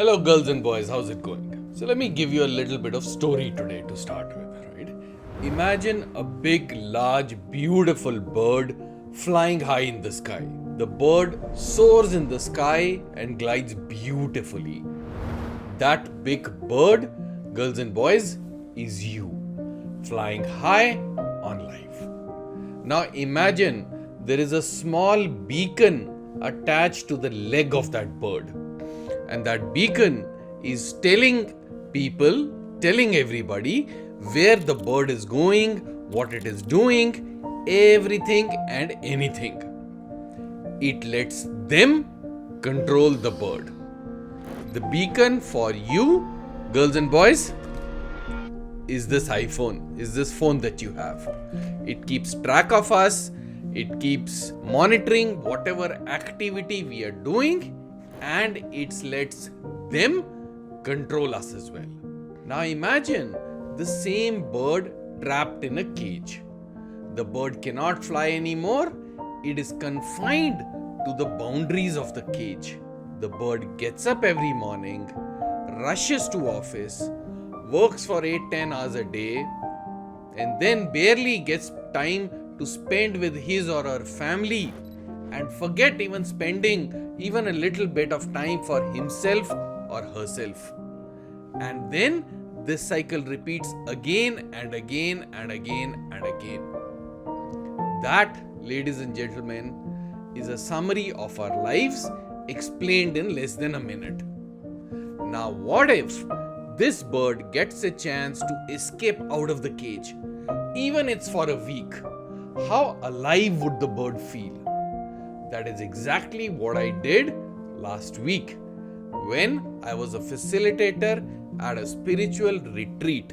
Hello girls and boys, how's it going? So let me give you a little bit of story today to start with, right? Imagine a big, large, beautiful bird flying high in the sky. The bird soars in the sky and glides beautifully. That big bird, girls and boys, is you, flying high on life. Now imagine there is a small beacon attached to the leg of that bird. And that beacon is telling everybody where the bird is going, what it is doing, everything and anything. It lets them control the bird. The beacon for you, girls and boys, is this iPhone, is this phone that you have. It keeps track of us, it keeps monitoring whatever activity we are doing, and it lets them control us as well. Now imagine the same bird trapped in a cage. The bird cannot fly anymore. It is confined to the boundaries of the cage. The bird gets up every morning, rushes to office, works for 8-10 hours a day, and then barely gets time to spend with his or her family and forget even spending even a little bit of time for himself or herself. And then this cycle repeats again and again and again and again. That, ladies and gentlemen, is a summary of our lives explained in less than a minute. Now what if this bird gets a chance to escape out of the cage? Even it's for a week. How alive would the bird feel? That is exactly what I did last week when I was a facilitator at a spiritual retreat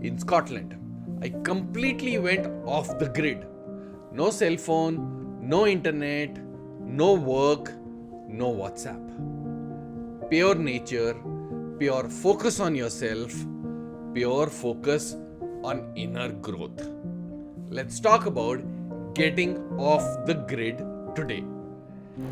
in Scotland. I completely went off the grid. No cell phone, no internet, no work, no WhatsApp. Pure nature, pure focus on yourself, pure focus on inner growth. Let's talk about getting off the grid today.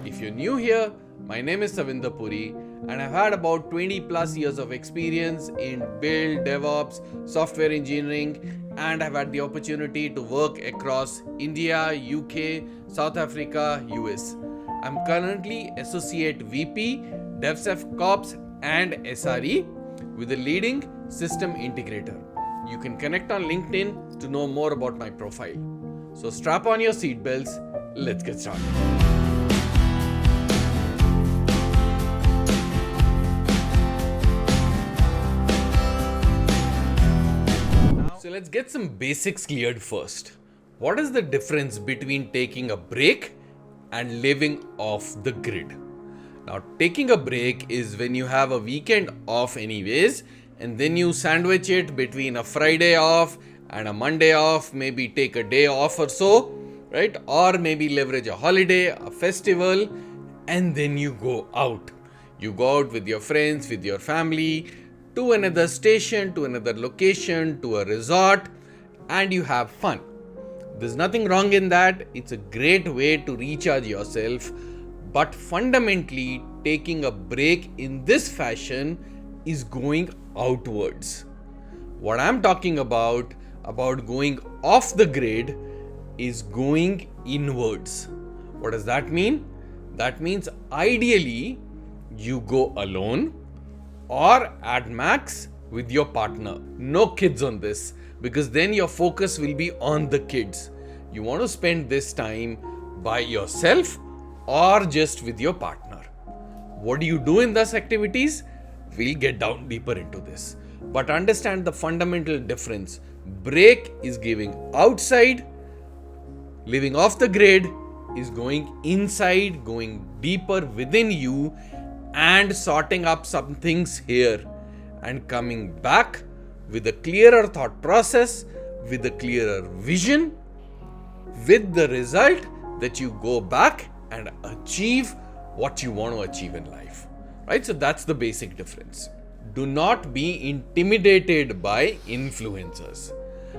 If you're new here, my name is Savinder Puri and I've had about 20 plus years of experience in build, DevOps, software engineering, and I've had the opportunity to work across India, UK, South Africa, US. I'm currently Associate VP, DevSecOps and SRE with a leading system integrator. You can connect on LinkedIn to know more about my profile. So strap on your seatbelts. Let's get started. So let's get some basics cleared first. What is the difference between taking a break and living off the grid? Now, taking a break is when you have a weekend off anyways, and then you sandwich it between a Friday off and a Monday off, maybe take a day off or so, right? Or maybe leverage a holiday, a festival, and then you go out. You go out with your friends, with your family, to another station, to another location, to a resort, and you have fun. There's nothing wrong in that. It's a great way to recharge yourself. But fundamentally, taking a break in this fashion is going outwards. What I'm talking about going off the grid, is going inwards. What does that mean? That means ideally you go alone or at max with your partner. No kids on this, because then your focus will be on the kids. You want to spend this time by yourself or just with your partner. What do you do in those activities? We'll get down deeper into this. But understand the fundamental difference. Break is giving outside. Living off the grid is going inside, going deeper within you and sorting up some things here and coming back with a clearer thought process, with a clearer vision, with the result that you go back and achieve what you want to achieve in life. Right? So that's the basic difference. Do not be intimidated by influencers.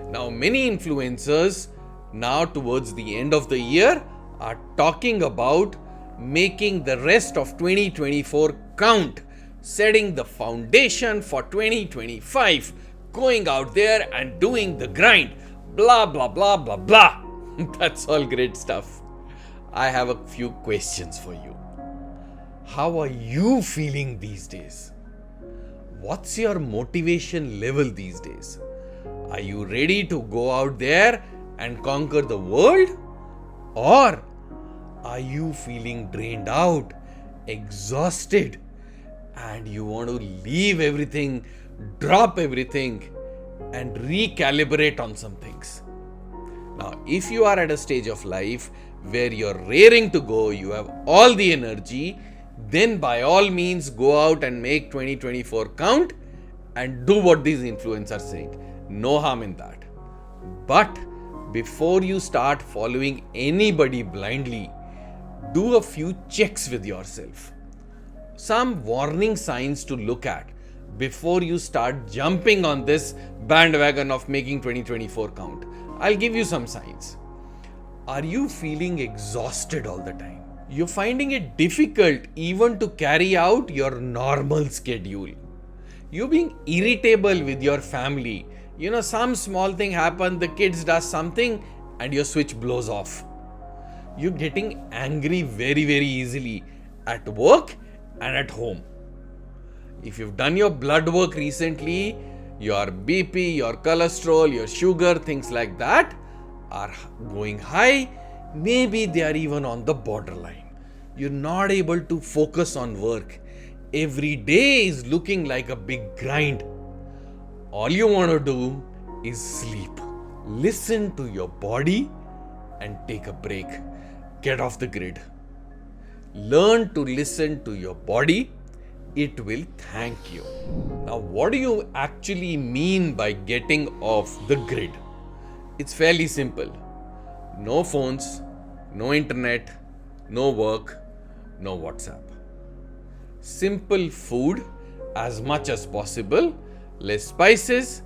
Now, many influencers now towards the end of the year are talking about making the rest of 2024 count. setting the foundation for 2025, going out there and doing the grind, blah, blah, blah, blah, blah. That's all great stuff. I have a few questions for you. How are you feeling these days? What's your motivation level these days? Are you ready to go out there and conquer the world? Or are you feeling drained out, exhausted, and you want to leave everything, drop everything, and recalibrate on some things? Now, if you are at a stage of life where you're raring to go, you have all the energy, then by all means go out and make 2024 count and do what these influencers are saying. No harm in that. But before you start following anybody blindly, do a few checks with yourself. Some warning signs to look at before you start jumping on this bandwagon of making 2024 count. I'll give you some signs. Are you feeling exhausted all the time? You're finding it difficult even to carry out your normal schedule. You're being irritable with your family. Some small thing happens, the kids does something and your switch blows off. You're getting angry very, very easily at work and at home. If you've done your blood work recently, your BP, your cholesterol, your sugar, things like that are going high. Maybe they are even on the borderline. You're not able to focus on work. Every day is looking like a big grind. All you want to do is sleep. Listen to your body and take a break. Get off the grid. Learn to listen to your body. It will thank you. Now, what do you actually mean by getting off the grid? It's fairly simple. No phones, no internet, no work, no WhatsApp. Simple food as much as possible, less spices,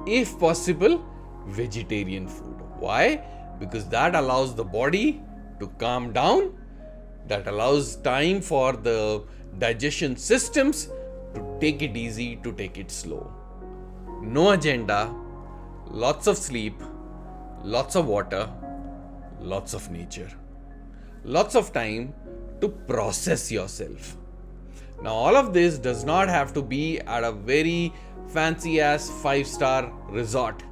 if possible, vegetarian food. Why? Because that allows the body to calm down, that allows time for the digestion systems to take it easy, to take it slow. No agenda, lots of sleep, lots of water, lots of nature, lots of time to process yourself. Now, all of this does not have to be at a very fancy ass 5-star resort.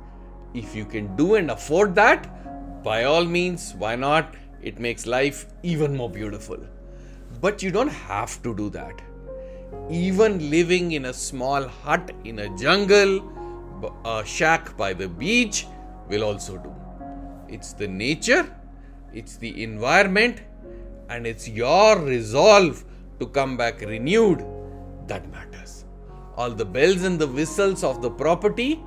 If you can do and afford that, by all means, why not? It makes life even more beautiful. But you don't have to do that. Even living in a small hut in a jungle, a shack by the beach will also do. It's the nature, it's the environment, and it's your resolve to come back renewed that matters. All the bells and the whistles of the property,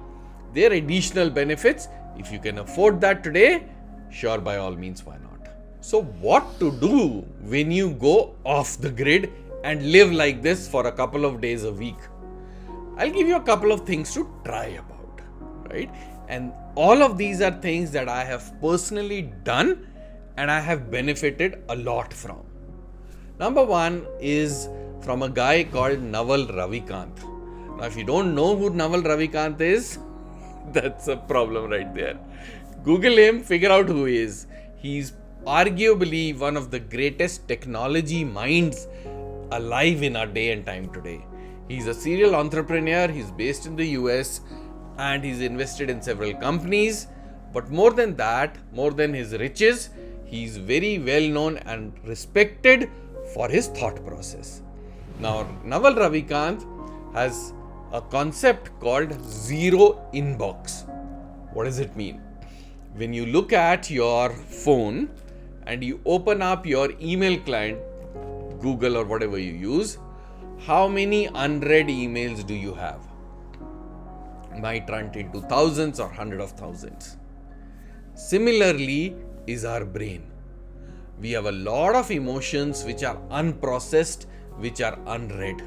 they're additional benefits. If you can afford that today, sure, by all means, why not? So what to do when you go off the grid and live like this for a couple of days a week? I'll give you a couple of things to try about, right? And all of these are things that I have personally done and I have benefited a lot from. Number one is from a guy called Naval Ravikant. Now, if you don't know who Naval Ravikant is, that's a problem right there. Google him, figure out who he is. He's arguably one of the greatest technology minds alive in our day and time today. He's a serial entrepreneur, he's based in the US, and he's invested in several companies. But more than that, more than his riches, he's very well known and respected for his thought process. Now, Naval Ravikant has a concept called zero inbox. What does it mean? When you look at your phone and you open up your email client, Google or whatever you use, how many unread emails do you have? Might run into thousands or hundreds of thousands. Similarly is our brain. We have a lot of emotions which are unprocessed, which are unread.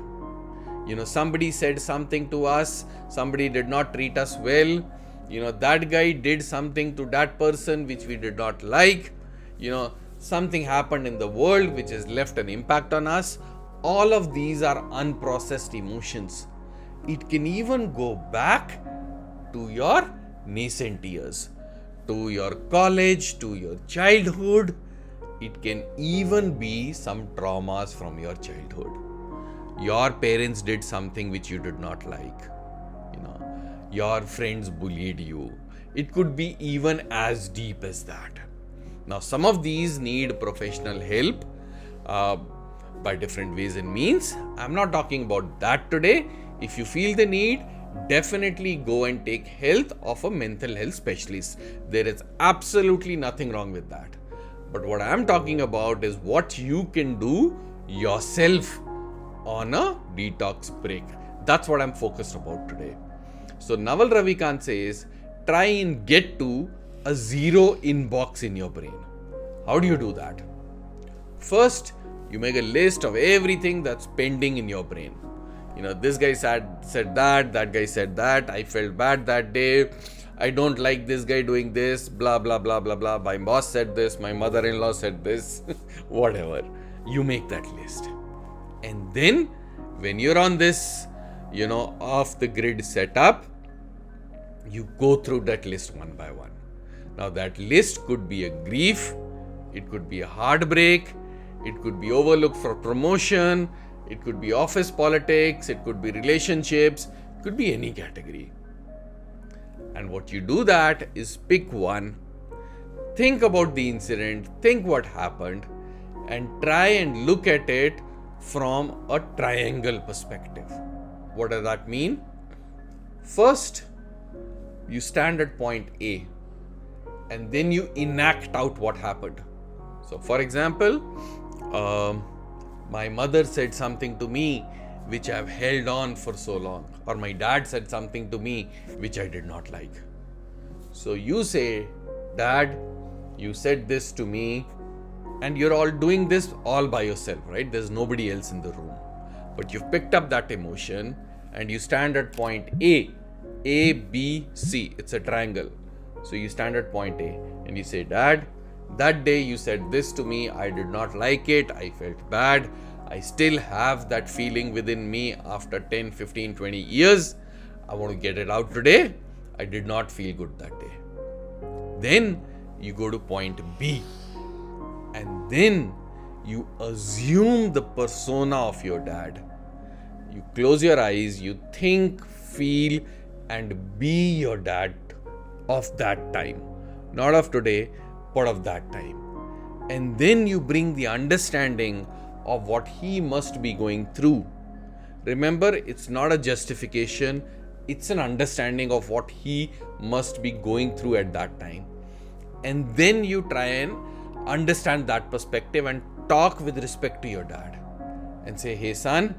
Somebody said something to us, somebody did not treat us well, that guy did something to that person which we did not like, something happened in the world which has left an impact on us. all of these are unprocessed emotions. It can even go back to your nascent years, to your college, to your childhood. It can even be some traumas from your childhood. Your parents did something which you did not like. Your friends bullied you. It could be even as deep as that. Now, some of these need professional help by different ways and means. I'm not talking about that today. If you feel the need, definitely go and take help of a mental health specialist. There is absolutely nothing wrong with that. But what I'm talking about is what you can do yourself on a detox break. That's what I'm focused about today. So Naval Ravikant says, try and get to a zero inbox in your brain. How do you do that? First, you make a list of everything that's pending in your brain. This guy said that guy said that, I felt bad that day, I don't like this guy doing this, blah, blah, blah, blah, blah. My boss said this, my mother-in-law said this, whatever. You make that list. And then, when you're on this, off the grid setup, you go through that list one by one. Now, that list could be a grief, it could be a heartbreak, it could be overlooked for promotion, it could be office politics, it could be relationships, it could be any category. And what you do that is pick one, think about the incident, think what happened, and try and look at it from a triangle perspective. What does that mean? First, you stand at point A, and then you enact out what happened. So, for example, my mother said something to me which I've held on for so long, or my dad said something to me which I did not like. So you say, Dad, you said this to me, and you're all doing this all by yourself, right? There's nobody else in the room. But you've picked up that emotion and you stand at point A, B, C. It's a triangle. So you stand at point A and you say, Dad, that day you said this to me, I did not like it, I felt bad, I still have that feeling within me after 10, 15, 20 years. I want to get it out today. I did not feel good that day. Then you go to point B, and then you assume the persona of your dad. You close your eyes, you think, feel, and be your dad of that time. Not of today, but of that time. And then you bring the understanding of what he must be going through. Remember, it's not a justification, it's an understanding of what he must be going through at that time. And then you try and understand that perspective and talk with respect to your dad and say, hey son,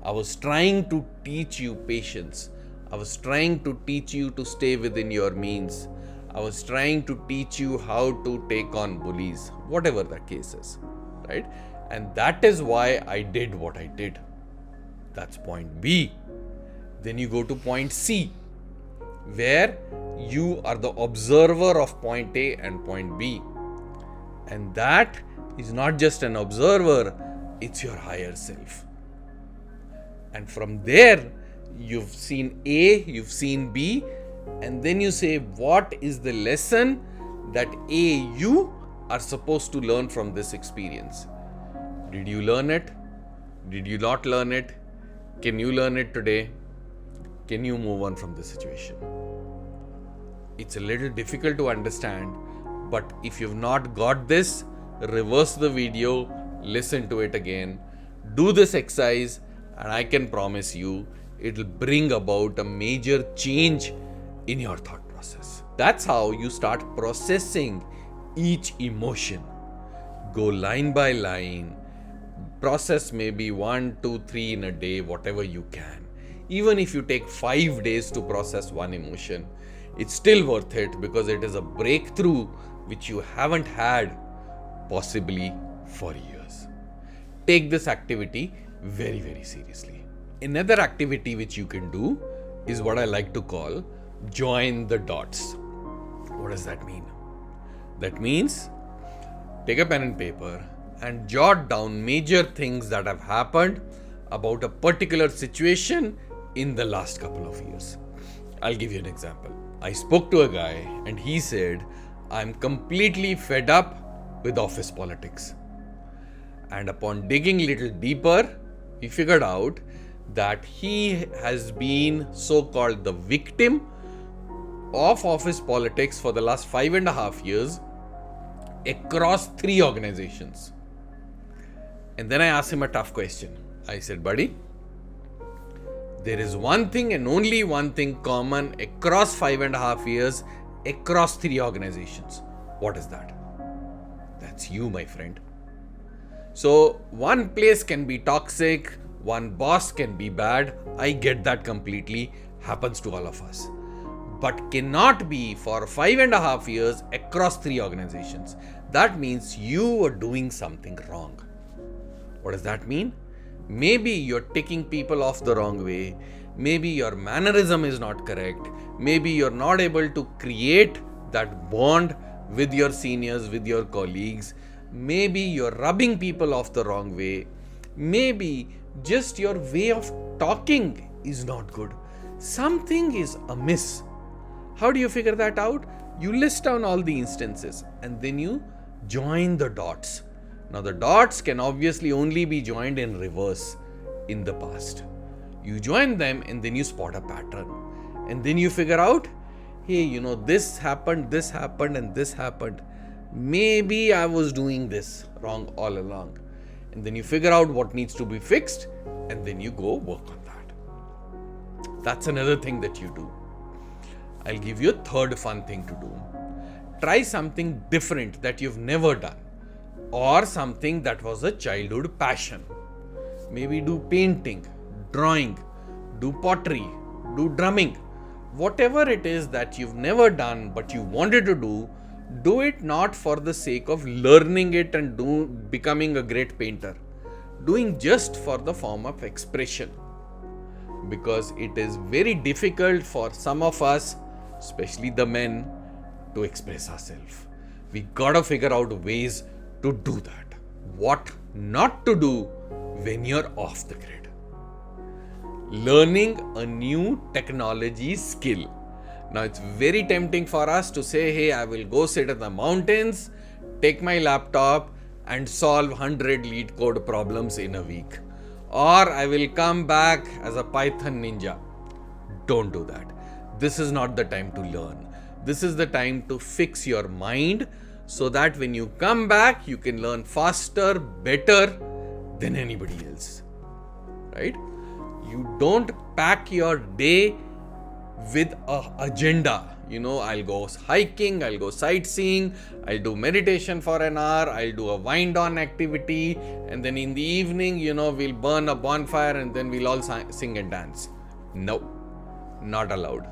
I was trying to teach you patience. I was trying to teach you to stay within your means. I was trying to teach you how to take on bullies, whatever the case is, right? And that is why I did what I did. That's point B. Then you go to point C, where you are the observer of point A and point B. And that is not just an observer, it's your higher self. And from there, you've seen A, you've seen B, and then you say, what is the lesson that A, you are supposed to learn from this experience? Did you learn it? Did you not learn it? Can you learn it today? Can you move on from the situation? It's a little difficult to understand, but if you've not got this, reverse the video, listen to it again, do this exercise, and I can promise you, it'll bring about a major change in your thought process. That's how you start processing each emotion. Go line by line, process maybe 1, 2, 3 in a day, whatever you can. Even if you take 5 days to process one emotion, it's still worth it because it is a breakthrough which you haven't had possibly for years. Take this activity very, very seriously. Another activity which you can do is what I like to call join the dots. What does that mean? That means take a pen and paper and jot down major things that have happened about a particular situation in the last couple of years. I'll give you an example. I spoke to a guy and he said, I'm completely fed up with office politics. And upon digging a little deeper, we figured out that he has been so-called the victim of office politics for the last 5.5 years across 3 organizations. And then I asked him a tough question. I said, buddy, there is one thing and only one thing common across 5.5 years, across 3 organizations. What is that? That's you, my friend. So one place can be toxic, one boss can be bad. I get that completely. Happens to all of us. But cannot be for 5.5 years across 3 organizations. That means you are doing something wrong. What does that mean? Maybe you're ticking people off the wrong way. Maybe your mannerism is not correct. Maybe you're not able to create that bond with your seniors, with your colleagues. Maybe you're rubbing people off the wrong way. Maybe just your way of talking is not good. Something is amiss. How do you figure that out? You list down all the instances and then you join the dots. Now the dots can obviously only be joined in reverse in the past. You join them and then you spot a pattern. And then you figure out, hey, this happened and this happened. Maybe I was doing this wrong all along. And then you figure out what needs to be fixed and then you go work on that. That's another thing that you do. I'll give you a third fun thing to do. Try something different that you've never done, or something that was a childhood passion. Maybe do painting, drawing, do pottery, do drumming. Whatever it is that you've never done but you wanted to do it not for the sake of learning it and becoming a great painter. Doing just for the form of expression. Because it is very difficult for some of us, especially the men, to express ourselves. We gotta figure out ways to do that. What not to do when you're off the grid. Learning a new technology skill. Now it's very tempting for us to say, hey, I will go sit in the mountains, take my laptop and solve 100 lead code problems in a week. Or I will come back as a Python ninja. Don't do that. This is not the time to learn. This is the time to fix your mind so that when you come back, you can learn faster, better than anybody else. Right? You don't pack your day with an agenda. I'll go hiking, I'll go sightseeing, I'll do meditation for an hour, I'll do a wind down activity, and then in the evening, we'll burn a bonfire and then we'll all sing and dance. No, not allowed.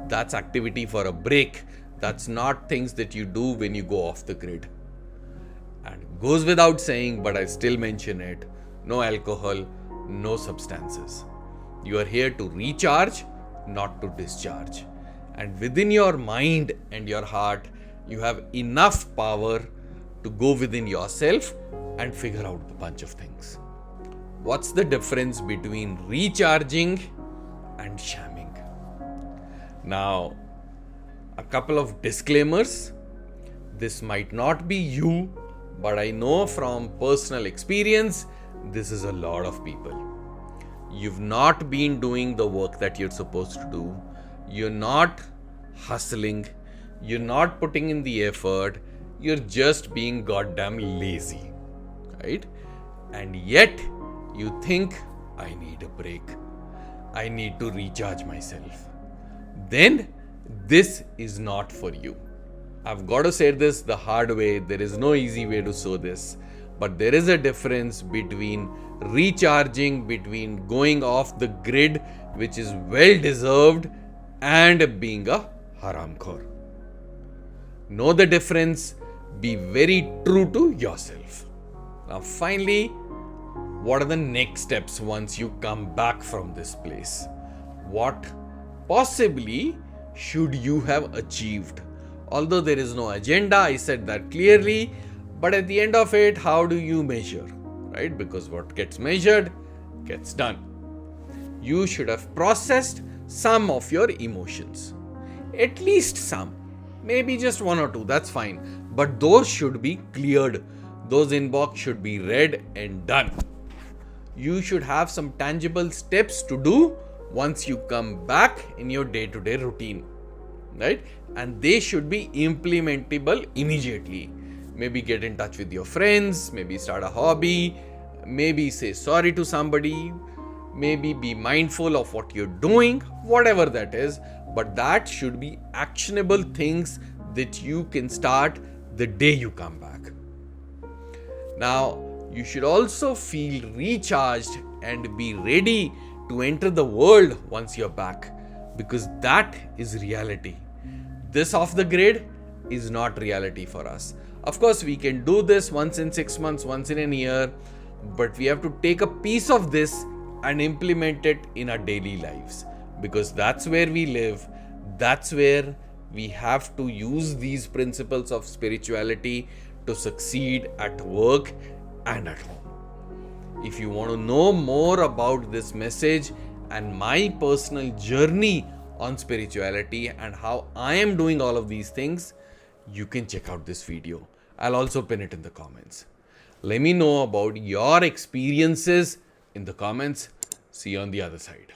That's activity for a break. That's not things that you do when you go off the grid. And it goes without saying, but I still mention it. No alcohol, no substances. You are here to recharge, not to discharge. And within your mind and your heart, you have enough power to go within yourself and figure out a bunch of things. What's the difference between recharging and shamming? Now, a couple of disclaimers. This might not be you, but I know from personal experience, this is a lot of people. You've not been doing the work that you're supposed to do. You're not hustling. You're not putting in the effort. You're just being goddamn lazy. Right? And yet, you think, I need a break. I need to recharge myself. Then, this is not for you. I've got to say this the hard way. There is no easy way to show this. But there is a difference between recharging, between going off the grid, which is well deserved, and being a haramkhor. Know the difference. Be very true to yourself. Now finally, what are the next steps once you come back from this place? What possibly should you have achieved? Although there is no agenda, I said that clearly, But at the end of it, how do you measure? Right? Because what gets measured gets done. You should have processed some of your emotions. At least some. Maybe just one or two, that's fine. But those should be cleared. Those inbox should be read and done. You should have some tangible steps to do once you come back in your day-to-day routine. Right? And they should be implementable immediately. Maybe get in touch with your friends, maybe start a hobby, maybe say sorry to somebody, maybe be mindful of what you're doing, whatever that is. But that should be actionable things that you can start the day you come back. Now, you should also feel recharged and be ready to enter the world once you're back, because that is reality. This off the grid is not reality for us. Of course, we can do this once in 6 months, once in a year, but we have to take a piece of this and implement it in our daily lives, because that's where we live. That's where we have to use these principles of spirituality to succeed at work and at home. If you want to know more about this message and my personal journey on spirituality and how I am doing all of these things, you can check out this video. I'll also pin it in the comments. Let me know about your experiences in the comments. See you on the other side.